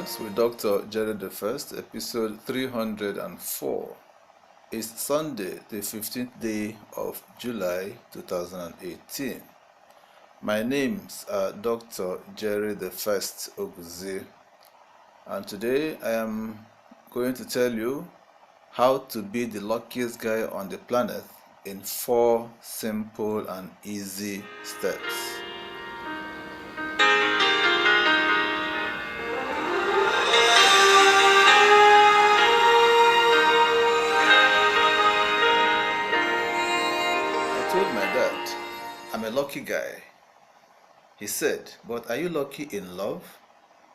Maths with Dr. Jerry the First, episode 304. It's Sunday, the 15th day of July 2018. My names are Dr. Jerry the First Oguzi, and today I am going to tell you how to be the luckiest guy on the planet in 4 simple and easy steps. I told my dad, I'm a lucky guy. He said, but are you lucky in love?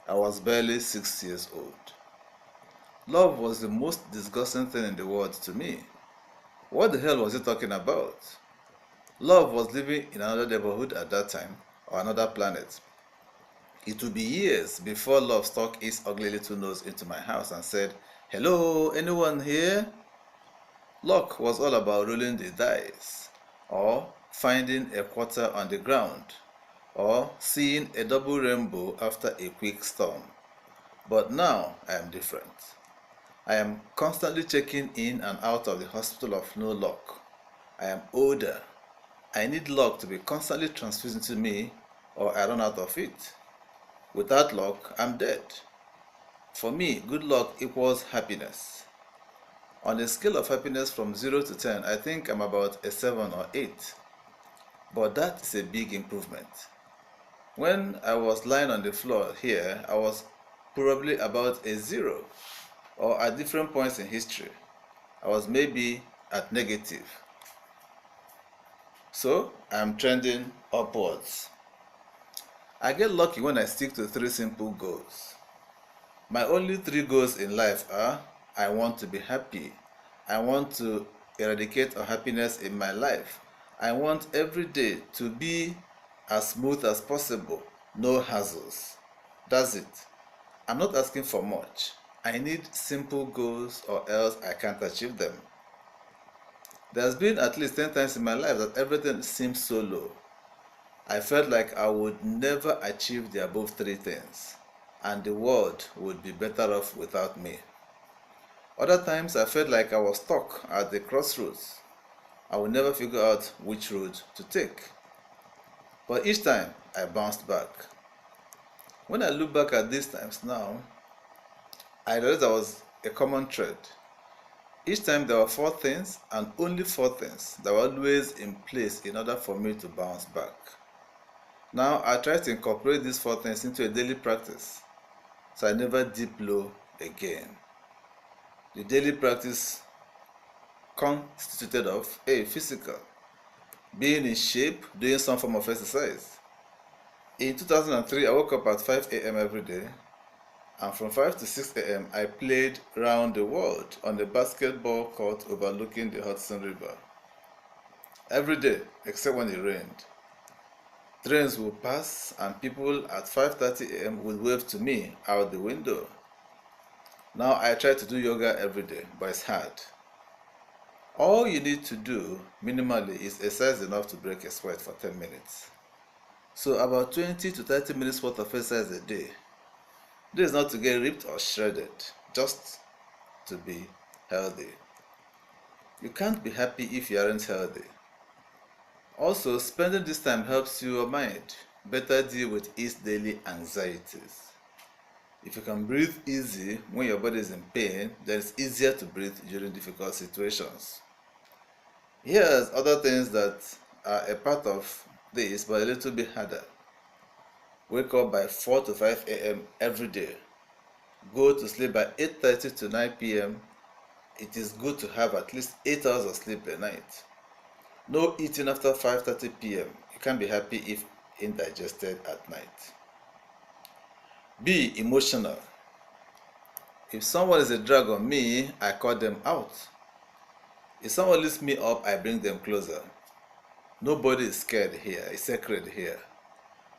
I was barely 6 years old. Love was the most disgusting thing in the world to me. What the hell was he talking about? Love was living in another neighborhood at that time, or another planet. It would be years before love stuck its ugly little nose into my house and said, hello, anyone here? Luck was all about rolling the dice, or finding a quarter on the ground, or seeing a double rainbow after a quick storm. But now I am different. I am constantly checking in and out of the hospital of no luck. I am older. I need luck to be constantly transfused into me, or I run out of it. Without luck, I'm dead. For me, good luck equals happiness. On a scale of happiness from 0 to 10, I think I'm about a 7 or 8. But that is a big improvement. When I was lying on the floor here, I was probably about a 0, or at different points in history, I was maybe at negative. So I'm trending upwards. I get lucky when I stick to 3 simple goals. My only 3 goals in life are, I want to be happy. I want to eradicate unhappiness in my life. I want every day to be as smooth as possible, no hassles. That's it. I'm not asking for much. I need simple goals or else I can't achieve them. There's been at least 10 times in my life that everything seemed so low. I felt like I would never achieve the above 3 things, and the world would be better off without me. Other times I felt like I was stuck at the crossroads. I would never figure out which road to take. But each time I bounced back. When I look back at these times now, I realized there was a common thread. Each time there were 4 things, and only 4 things, that were always in place in order for me to bounce back. Now I try to incorporate these 4 things into a daily practice, so I never dip low again. The daily practice constituted of A. Physical, being in shape, doing some form of exercise. In 2003, I woke up at 5 a.m. every day, and from 5 to 6 a.m. I played round the world on a basketball court overlooking the Hudson River. Every day, except when it rained. Trains would pass, and people at 5:30 a.m. would wave to me out the window. Now I try to do yoga every day, but it's hard. All you need to do minimally is exercise enough to break a sweat for 10 minutes. So about 20 to 30 minutes worth of exercise a day. This is not to get ripped or shredded, just to be healthy. You can't be happy if you aren't healthy. Also, spending this time helps your mind better deal with its daily anxieties. If you can breathe easy when your body is in pain, then it's easier to breathe during difficult situations. Here's other things that are a part of this, but a little bit harder. Wake up by 4 to 5 a.m. every day. Go to sleep by 8:30 to 9 p.m. It is good to have at least 8 hours of sleep a night. No eating after 5:30 p.m. You can't be happy if indigested at night. Be emotional. If someone is a drag on me, I call them out. If someone lifts me up, I bring them closer. Nobody is scared here. It's sacred here.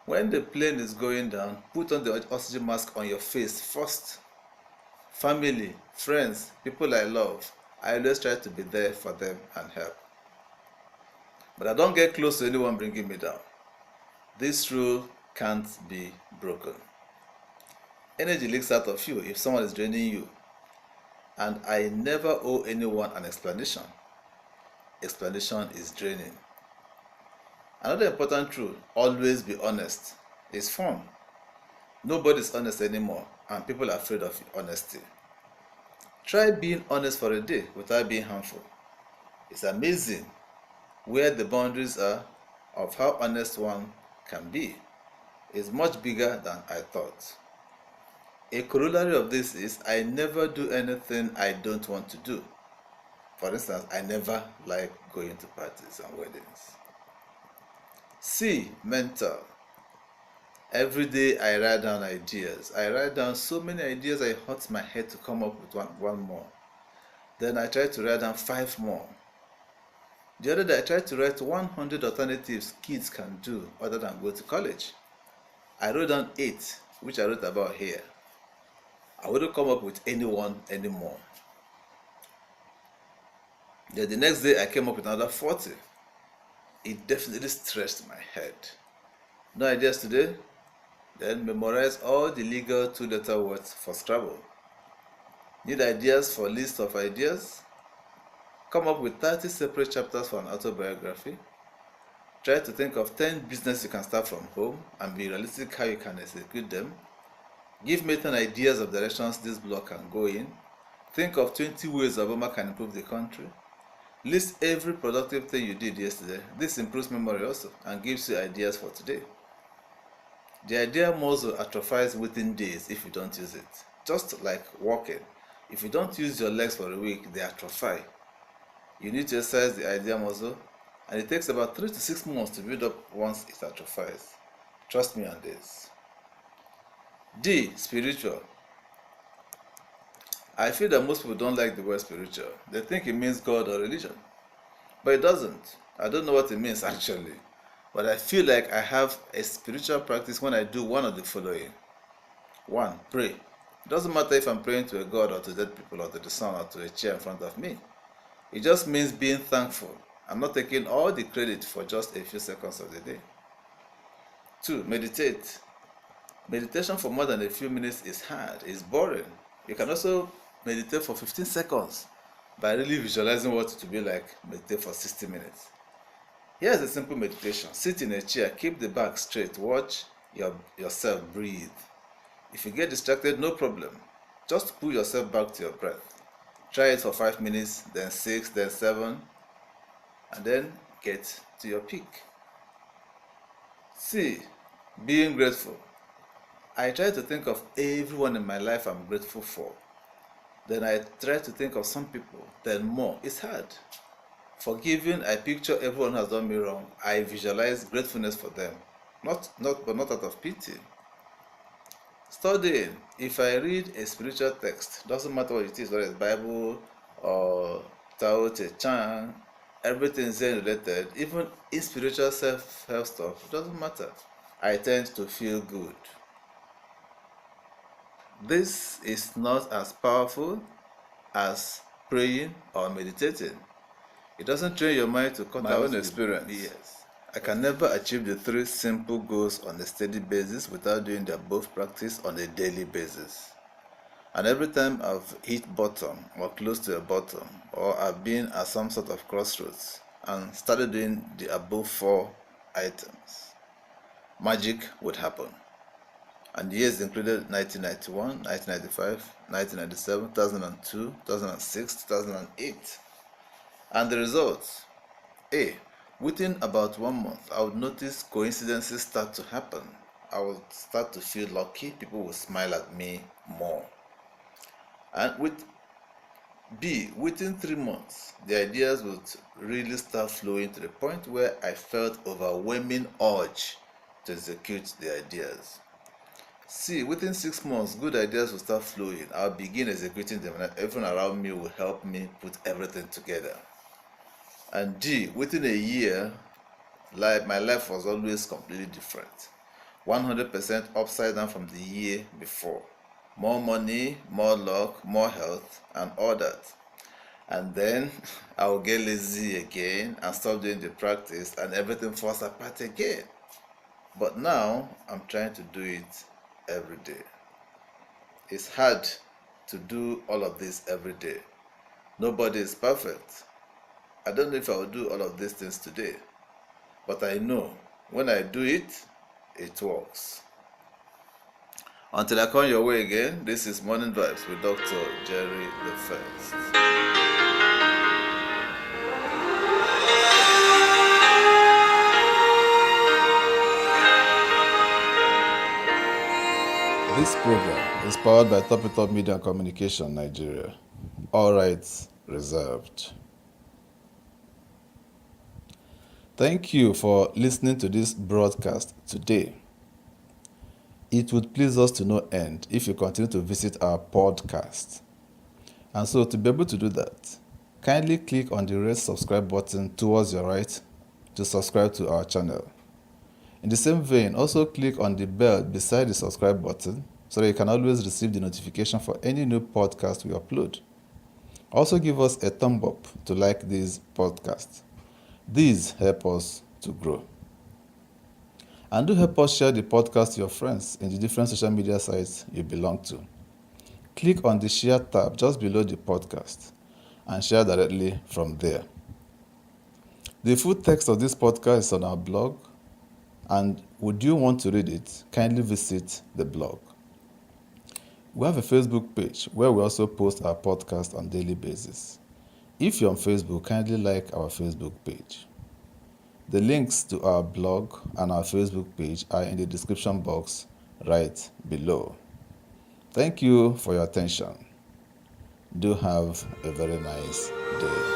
When the plane is going down, put on the oxygen mask on your face first. Family, friends, people I love, I always try to be there for them and help. But I don't get close to anyone bringing me down. This rule can't be broken. Energy leaks out of you if someone is draining you. And I never owe anyone an explanation. Explanation is draining. Another important truth, always be honest. It's fun. Nobody's honest anymore, and people are afraid of honesty. Try being honest for a day without being harmful. It's amazing where the boundaries are of how honest one can be. It's much bigger than I thought. A corollary of this is I never do anything I don't want to do. For instance, I never like going to parties and weddings. C. Mental. Every day I write down ideas. I write down so many ideas I hurt my head to come up with one more. Then I try to write down 5 more. The other day I tried to write 100 alternatives kids can do other than go to college. I wrote down 8, which I wrote about here. I wouldn't come up with any one anymore. Then the next day I came up with another 40. It definitely stretched my head. No ideas today? Then memorize all the legal 2-letter words for Scrabble. Need ideas for list of ideas? Come up with 30 separate chapters for an autobiography. Try to think of 10 businesses you can start from home and be realistic how you can execute them. Give Nathan ideas of directions this blog can go in. Think of 20 ways Obama can improve the country. List every productive thing you did yesterday. This improves memory also and gives you ideas for today. The idea muscle atrophies within days if you don't use it. Just like walking. If you don't use your legs for a week, they atrophy. You need to exercise the idea muscle, and it takes about 3 to 6 months to build up once it atrophies. Trust me on this. D. Spiritual. I feel that most people don't like the word spiritual. They think it means God or religion. But it doesn't. I don't know what it means actually. But I feel like I have a spiritual practice when I do one of the following. 1. Pray. It doesn't matter if I'm praying to a God or to dead people or to the sun or to a chair in front of me. It just means being thankful. I'm not taking all the credit for just a few seconds of the day. 2. Meditate. Meditation for more than a few minutes is hard, it's boring. You can also meditate for 15 seconds by really visualizing what it will be like meditate for 60 minutes. Here's a simple meditation. Sit in a chair, keep the back straight, watch yourself breathe. If you get distracted, no problem. Just pull yourself back to your breath. Try it for 5 minutes, then 6, then 7, and then get to your peak. C. Being grateful. I try to think of everyone in my life I'm grateful for. Then I try to think of some people, then more. It's hard. Forgiving, I picture everyone who has done me wrong. I visualize gratefulness for them, but not out of pity. Studying, if I read a spiritual text, doesn't matter what it is, whether it's Bible or Tao Te Chang, everything Zen related, even in spiritual self-help stuff, doesn't matter. I tend to feel good. This is not as powerful as praying or meditating. It doesn't train your mind to cut out my own experience. Yes. I can never achieve the 3 simple goals on a steady basis without doing the above practice on a daily basis. And every time I've hit bottom or close to a bottom, or I've been at some sort of crossroads and started doing the above 4 items, magic would happen. And the years included 1991, 1995, 1997, 2002, 2006, 2008. And the results. A. Within about 1 month, I would notice coincidences start to happen. I would start to feel lucky. People would smile at me more. And with B. Within 3 months, the ideas would really start flowing to the point where I felt overwhelming urge to execute the ideas. C. Within 6 months, good ideas will start flowing. I'll begin executing them, and everyone around me will help me put everything together. And D. Within a year, my life was always completely different. 100% upside down from the year before. More money, more luck, more health, and all that. And then I will get lazy again and stop doing the practice, and everything falls apart again. But now I'm trying to do it every day. It's hard to do all of this every day. Nobody is perfect. I don't know if I will do all of these things today, but I know when I do it, it works. Until I come your way again, this is Morning Vibes with Dr. Jerry the First. This program is powered by Top Media and Communication Nigeria. All rights reserved. Thank you for listening to this broadcast today. It would please us to no end if you continue to visit our podcast. And so to be able to do that, kindly click on the red subscribe button towards your right to subscribe to our channel. In the same vein, also click on the bell beside the subscribe button so that you can always receive the notification for any new podcast we upload. Also give us a thumb up to like this podcast. These help us to grow. And do help us share the podcast to your friends in the different social media sites you belong to. Click on the share tab just below the podcast and share directly from there. The full text of this podcast is on our blog, and would you want to read it, kindly visit the blog. We have a Facebook page where we also post our podcast on a daily basis. If you're on Facebook, kindly like our Facebook page. The links to our blog and our Facebook page are in the description box right below. Thank you for your attention. Do have a very nice day.